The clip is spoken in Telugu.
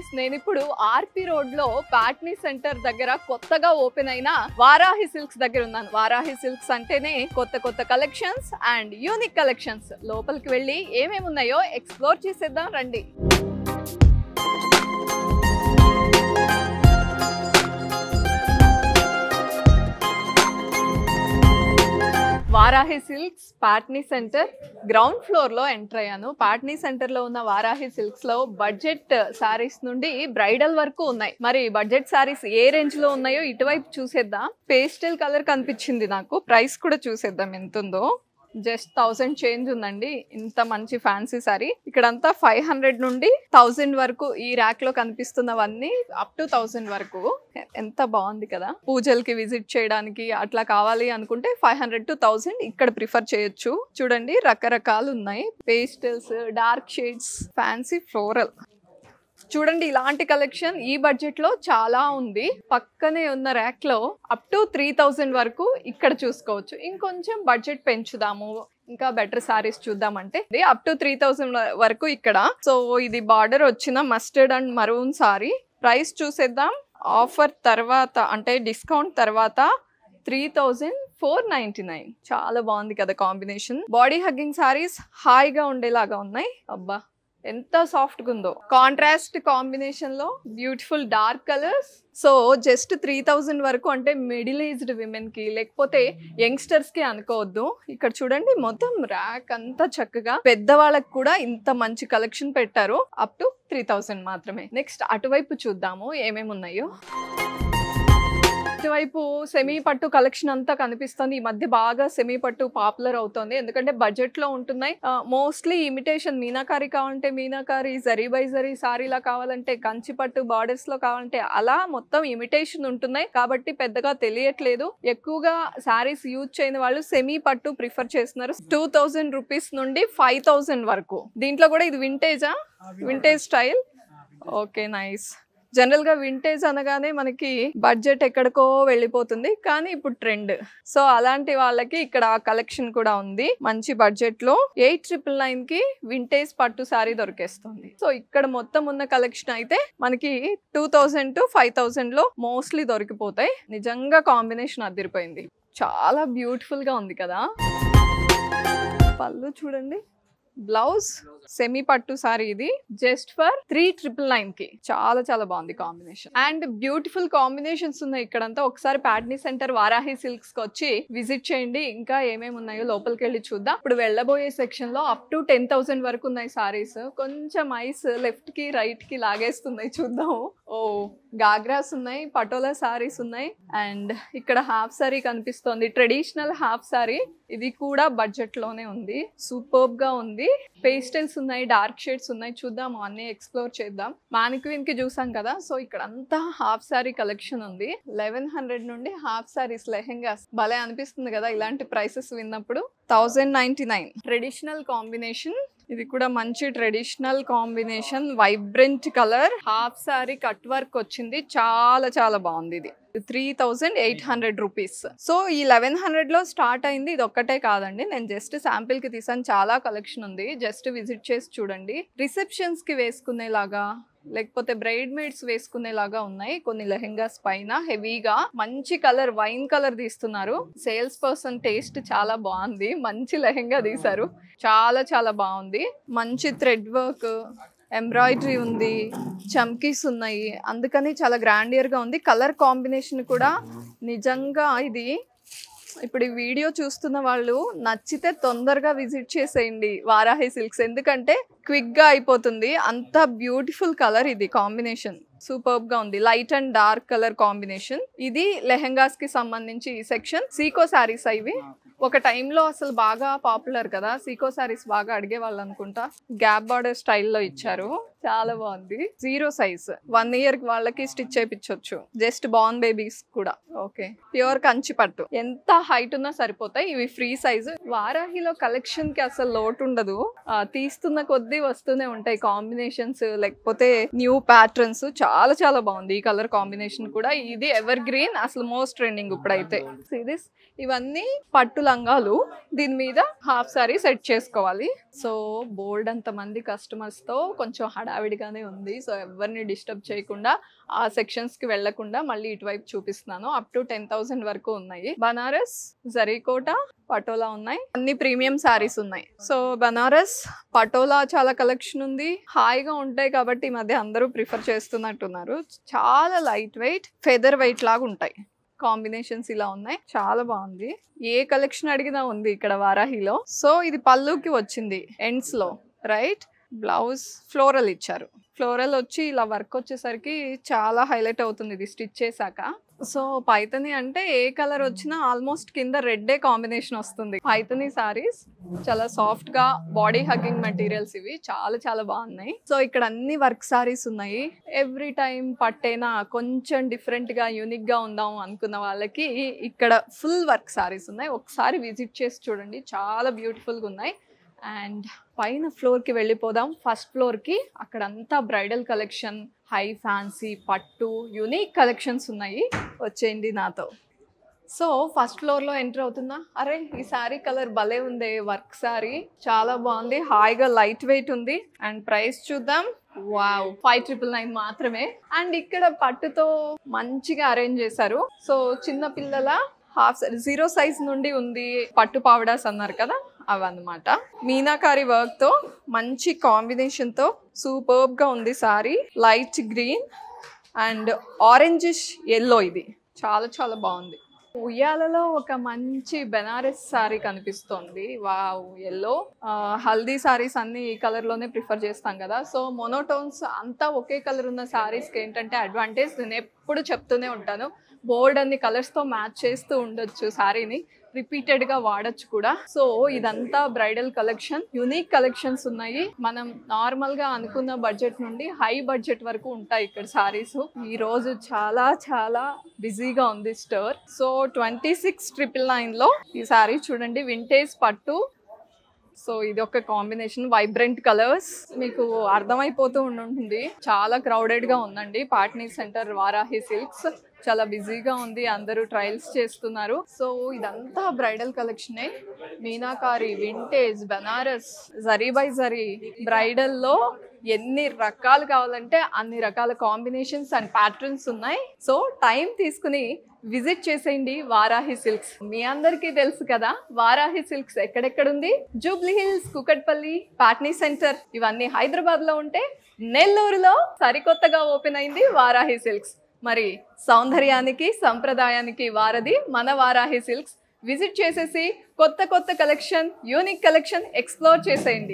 ఫ్రెండ్స్, నేను ఇప్పుడు ఆర్పి రోడ్ లో పాట్నీ సెంటర్ దగ్గర కొత్తగా ఓపెన్ అయిన వారాహి సిల్క్స్ దగ్గర ఉన్నాను. వారాహి సిల్క్స్ అంటేనే కొత్త కొత్త కలెక్షన్స్ అండ్ యూనిక్ కలెక్షన్స్. లోపలికి వెళ్ళి ఏమేమి ఉన్నాయో ఎక్స్ప్లోర్ చేసేద్దాం రండి. Varahi silks Patny centre ground floor లో ఎంటర్ అయ్యాను. పాట్నీ సెంటర్ లో ఉన్న వారాహి సిల్క్స్ లో బడ్జెట్ సారీస్ నుండి బ్రైడల్ వరకు ఉన్నాయి. మరి బడ్జెట్ సారీస్ ఏ రేంజ్ లో ఉన్నాయో ఇటువైపు చూసేద్దాం. పేస్టల్ కలర్ కనిపించింది నాకు. ప్రైస్ కూడా చూసేద్దాం ఎంత ఉందో. జస్ట్ 1000 చేంజ్ ఉందండి. ఇంత మంచి ఫ్యాన్సీ సారీ. ఇక్కడంతా 500 నుండి 1000 వరకు ఈ ర్యాక్ లో కనిపిస్తున్నవన్నీ అప్ టు 1000 వరకు. ఎంత బాగుంది కదా. పూజలకి విజిట్ చేయడానికి అట్లా కావాలి అనుకుంటే 500 to 1000 ఇక్కడ ప్రిఫర్ చేయొచ్చు. చూడండి రకరకాలు ఉన్నాయి. Pastels, dark shades, fancy floral. చూడండి ఇలాంటి కలెక్షన్ ఈ బడ్జెట్ లో చాలా ఉంది. పక్కనే ఉన్న ర్యాక్ లో అప్ టు 3000 వరకు ఇక్కడ చూసుకోవచ్చు. ఇంకొంచెం బడ్జెట్ పెంచుదాము, ఇంకా బెటర్ సారీస్ చూద్దామంటే అప్ టు 3000 వరకు ఇక్కడ. సో ఇది బార్డర్ వచ్చిన mustard and maroon sorry. Price చూసేద్దాం. ఆఫర్ తర్వాత అంటే డిస్కౌంట్ తర్వాత 3499. చాలా బాగుంది కదా కాంబినేషన్. బాడీ హగ్గింగ్ సారీస్ హాయిగా ఉండేలాగా ఉన్నాయి. అబ్బా ఎంత సాఫ్ట్ గా ఉందో. కాంట్రాస్ట్ కాంబినేషన్ లో beautiful dark colours. So just 3000 వరకు అంటే మిడిల్ ఏజ్డ్ విమెన్ కి లేకపోతే యంగ్స్టర్స్ కి అనుకోవద్దు. ఇక్కడ చూడండి మొత్తం ర్యాక్ అంతా చక్కగా పెద్దవాళ్ళకి కూడా ఇంత మంచి కలెక్షన్ పెట్టారు. అప్ టు 3000 మాత్రమే. నెక్స్ట్ అటువైపు చూద్దాము ఏమేమి ఉన్నాయో. ఇటువైపు సెమీ పట్టు కలెక్షన్ అంతా కనిపిస్తుంది. ఈ మధ్య బాగా సెమీ పట్టు పాపులర్ అవుతుంది, ఎందుకంటే బడ్జెట్ లో ఉంటున్నాయి. మోస్ట్లీ ఇమిటేషన్ మీనాకారి కావాలంటే మీనాకారి, జరీ బై జరీ సారీలా కావాలంటే కంచి పట్టు, బార్డర్స్ లో కావాలంటే అలా మొత్తం ఇమిటేషన్ ఉంటున్నాయి. కాబట్టి పెద్దగా తెలియట్లేదు. ఎక్కువగా సారీస్ యూజ్ చేయని వాళ్ళు సెమీ పట్టు ప్రిఫర్ చేస్తున్నారు. 2000 రూపీస్ నుండి 5000 వరకు. దీంట్లో కూడా ఇది వింటేజా? Vintage style. Okay nice. General గా వింటేజ్ అనగానే మనకి బడ్జెట్ ఎక్కడికో వెళ్ళిపోతుంది, కానీ ఇప్పుడు ట్రెండ్. సో అలాంటి వాళ్ళకి ఇక్కడ కలెక్షన్ కూడా ఉంది. మంచి బడ్జెట్ లో 8999 కి వింటేజ్ పట్టు సారీ దొరికేస్తుంది. సో ఇక్కడ మొత్తం ఉన్న కలెక్షన్ అయితే మనకి 2000 to 5000 లో మోస్ట్లీ దొరికిపోతాయి. నిజంగా కాంబినేషన్ అదిరిపోయింది. చాలా బ్యూటిఫుల్ గా ఉంది కదా. పళ్ళు చూడండి. బ్లౌజ్ సెమీ పట్టు సారీ. ఇది జస్ట్ ఫర్ 3999 కి. చాలా చాలా బాగుంది కాంబినేషన్. అండ్ బ్యూటిఫుల్ కాంబినేషన్స్ ఉన్నాయి ఇక్కడంతా. ఒకసారి పాట్నీ సెంటర్ వారాహి సిల్క్స్ కి వచ్చి విజిట్ చేయండి. ఇంకా ఏమేమి ఉన్నాయో లోపలికి వెళ్ళి చూద్దాం. ఇప్పుడు వెళ్ళబోయే సెక్షన్ లో అప్ టు 10,000 వరకు ఉన్నాయి సారీస్. కొంచెం ఐస్ లెఫ్ట్ కి రైట్ కి లాగేస్తున్నాయి. చూద్దాం. ఓ గాగ్రాస్ ఉన్నాయి, పటోలా సారీస్ ఉన్నాయి. అండ్ ఇక్కడ హాఫ్ సారీ కనిపిస్తోంది, ట్రెడిషనల్ హాఫ్ సారీ. ఇది కూడా బడ్జెట్ లోనే ఉంది. సూపర్బ్ గా ఉంది. పేస్టల్స్ ఉన్నాయి, డార్క్ షేడ్స్ ఉన్నాయి. చూద్దాం, అన్ని ఎక్స్ప్లోర్ చేద్దాం. మానిక్వీన్ కి చూసాం కదా. సో ఇక్కడ అంతా హాఫ్ సారీ కలెక్షన్ ఉంది. 1100 నుండి హాఫ్ సారీస్, లెహెంగాస్. భలే అనిపిస్తుంది కదా ఇలాంటి ప్రైసెస్ విన్నప్పుడు. 1099. Traditional combination. ఇది కూడా మంచి traditional combination. Vibrant colour, half sorry cut work వచ్చింది. చాలా చాలా బాగుంది. ఇది 3800 రూపీస్. సో ఈ 1100 లో స్టార్ట్ అయింది. ఇది ఒక్కటే కాదండి, నేను జస్ట్ శాంపిల్ కి తీసాను. చాలా కలెక్షన్ ఉంది, జస్ట్ విజిట్ చేసి చూడండి. రిసెప్షన్స్ కి వేసుకునేలాగా లేకపోతే బ్రైడ్ మేడ్స్ వేసుకునేలాగా ఉన్నాయి. కొన్ని లెహెంగాస్ పైన హెవీగా మంచి కలర్, వైన్ కలర్ తీస్తున్నారు. సేల్స్ పర్సన్ టేస్ట్ చాలా బాగుంది. మంచి లెహెంగా తీశారు. చాలా చాలా బాగుంది. మంచి థ్రెడ్ వర్క్, ఎంబ్రాయిడరీ ఉంది, చమ్కీస్ ఉన్నాయి. అందుకని చాలా గ్రాండియర్ గా ఉంది. కలర్ కాంబినేషన్ కూడా నిజంగా ఇది. ఇప్పుడు ఈ వీడియో చూస్తున్న వాళ్ళు నచ్చితే తొందరగా విజిట్ చేసేయండి వారాహి సిల్క్స్, ఎందుకంటే క్విక్ గా అయిపోతుంది. అంత బ్యూటిఫుల్ కలర్. ఇది కాంబినేషన్ సూపర్బ్ గా ఉంది. Light and dark colour combination. ఇది లెహెంగాస్ కి సంబంధించి ఈ సెక్షన్. సీకో సారీస్ ఇవి. ఒక టైంలో అసలు బాగా పాపులర్ కదా, సీకో సారీస్ బాగా అడిగే వాళ్ళు అనుకుంటా. గ్యాప్ బార్డర్ స్టైల్లో ఇచ్చారు. చాలా బాగుంది. 0 సైజ్, 1 year వాళ్ళకి స్టిచ్ చేయించవచ్చు. జస్ట్ బార్న్ బేబీస్ కూడా. ఓకే, ప్యూర్ కంచి పట్టు. ఎంత హైట్ ఉన్నా సరిపోతాయి. ఇవి ఫ్రీ సైజు. వారాహిలో కలెక్షన్ కి అసలు లోటు ఉండదు. తీస్తున్న కొద్దీ వస్తూనే ఉంటాయి కాంబినేషన్స్, లేకపోతే న్యూ ప్యాటర్న్స్. చాలా చాలా బాగుంది ఈ కలర్ కాంబినేషన్ కూడా. ఇది ఎవర్ గ్రీన్, అసలు మోస్ట్ ట్రెండింగ్ ఇప్పుడైతే. ఇవన్నీ పట్టు లంగాలు. దీని మీద హాఫ్ సారీ సెట్ చేసుకోవాలి. సో బోల్డ్ అంత మంది కస్టమర్స్ తో కొంచెం హడావిడి హడావిడిగానే ఉంది. సో ఎవరిని డిస్టర్బ్ చేయకుండా ఆ సెక్షన్స్కి వెళ్లకుండా మళ్ళీ ఇటువైపు చూపిస్తున్నాను. అప్ టు 10,000 వరకు ఉన్నాయి. బనారస్, జరీకోట, పటోలా ఉన్నాయి. అన్ని ప్రీమియం శారీస్ ఉన్నాయి. సో బనారస్, పటోలా చాలా కలెక్షన్ ఉంది. హాయిగా ఉంటాయి కాబట్టి ఈ మధ్య అందరూ ప్రిఫర్ చేస్తున్నట్టున్నారు. చాలా లైట్ వెయిట్, ఫెదర్ వెయిట్ లాగా ఉంటాయి. కాంబినేషన్స్ ఇలా ఉన్నాయి. చాలా బాగుంది. ఏ కలెక్షన్ అడిగినా ఉంది ఇక్కడ వారాహిలో. సో ఇది పళ్ళుకి వచ్చింది ఎండ్స్ లో, రైట్? బ్లౌజ్ ఫ్లోరల్ ఇచ్చారు. ఫ్లోరల్ వచ్చి ఇలా వర్క్ వచ్చేసరికి చాలా హైలైట్ అవుతుంది ఇది స్టిచ్ చేశాక. సో పైతని అంటే ఏ కలర్ వచ్చినా ఆల్మోస్ట్ కింద రెడ్డే కాంబినేషన్ వస్తుంది. పైతని సారీస్ చాలా సాఫ్ట్ గా బాడీ హగ్గింగ్ మెటీరియల్స్, ఇవి చాలా చాలా బాగున్నాయి. సో ఇక్కడ అన్ని వర్క్ సారీస్ ఉన్నాయి. ఎవ్రీ టైం పట్టేనా కొంచెం డిఫరెంట్ గా యూనిక్ గా ఉందాం అనుకున్న వాళ్ళకి ఇక్కడ ఫుల్ వర్క్ సారీస్ ఉన్నాయి. ఒకసారి విజిట్ చేసి చూడండి, చాలా బ్యూటిఫుల్ గా ఉన్నాయి. అండ్ పైన ఫ్లోర్కి వెళ్ళిపోదాం. ఫస్ట్ ఫ్లోర్కి అక్కడంతా బ్రైడల్ కలెక్షన్, హై ఫ్యాన్సీ, పట్టు, యూనిక్ కలెక్షన్స్ ఉన్నాయి. వచ్చేయండి నాతో. సో ఫస్ట్ ఫ్లోర్లో ఎంటర్ అవుతున్నా. అరే ఈ శారీ కలర్ భలే ఉంది, వర్క్ శారీ చాలా బాగుంది, హాయిగా లైట్ వెయిట్ ఉంది. అండ్ ప్రైస్ చూద్దాం. వావ్, 5,999 మాత్రమే. అండ్ ఇక్కడ పట్టుతో మంచిగా అరేంజ్ చేశారు. సో చిన్న పిల్లల హాఫ్ 0 సైజ్ నుండి ఉంది. పట్టు పావడాస్ అన్నారు కదా, అవన్నమాట. మీనాకారి వర్క్ తో మంచి కాంబినేషన్ తో సూపర్బ్ గా ఉంది sari. Light green and orangish yellow, ఇది చాలా చాలా బాగుంది. ఉయ్యాలలో ఒక మంచి బెనారస్ సారీ కనిపిస్తోంది. Wow, yellow. హల్దీ సారీస్ అన్ని ఈ కలర్ లోనే ప్రిఫర్ చేస్తాం కదా. సో మోనోటోన్స్ అంతా ఒకే కలర్ ఉన్న సారీస్కి ఏంటంటే అడ్వాంటేజ్, నేను ఎప్పుడు చెప్తూనే ఉంటాను, బోల్డ్ అన్ని కలర్స్ తో మ్యాచ్ చేస్తూ ఉండొచ్చు సారీని, రిపీటెడ్ గా వాడచ్చు కూడా. సో ఇదంతా బ్రైడల్ కలెక్షన్, యూనిక్ కలెక్షన్స్ ఉన్నాయి. మనం నార్మల్ గా అనుకున్న బడ్జెట్ నుండి హై బడ్జెట్ వరకు ఉంటాయి ఇక్కడ సారీస్. ఈ రోజు చాలా చాలా బిజీగా ఉంది స్టోర్. సో 26,999 లో ఈ సారీ చూడండి, వింటేజ్ పట్టు. సో ఇది ఒక కాంబినేషన్, వైబ్రెంట్ కలర్స్, మీకు అర్థమైపోతూ ఉంటుంది. చాలా క్రౌడెడ్ గా ఉందండి పాట్నీ సెంటర్ వారాహి సిల్క్స్. చాలా బిజీగా ఉంది, అందరూ ట్రయల్స్ చేస్తున్నారు. సో ఇదంతా బ్రైడల్ కలెక్షనే. Meenakari, vintage, Banaras, zari by zari. Bridal లో ఎన్ని రకాలు కావాలంటే అన్ని రకాల కాంబినేషన్స్ అండ్ ప్యాటర్న్స్ ఉన్నాయి. సో టైం తీసుకుని విజిట్ చేసేయండి వారాహి సిల్క్స్. మీ అందరికీ తెలుసు కదా వారాహి సిల్క్స్ ఎక్కడెక్కడుంది. జూబ్లీ హిల్స్, కుకట్పల్లి, పాట్నీ సెంటర్ ఇవన్నీ హైదరాబాద్ లో ఉంటే, నెల్లూరులో సరికొత్తగా ఓపెన్ అయింది వారాహి సిల్క్స్. మరి సౌందర్యానికి సంప్రదాయానికి వారధి మన వారాహి సిల్క్స్. విజిట్ చేసేసి కొత్త కొత్త కలెక్షన్, యూనిక్ కలెక్షన్ ఎక్స్ప్లోర్ చేసేయండి.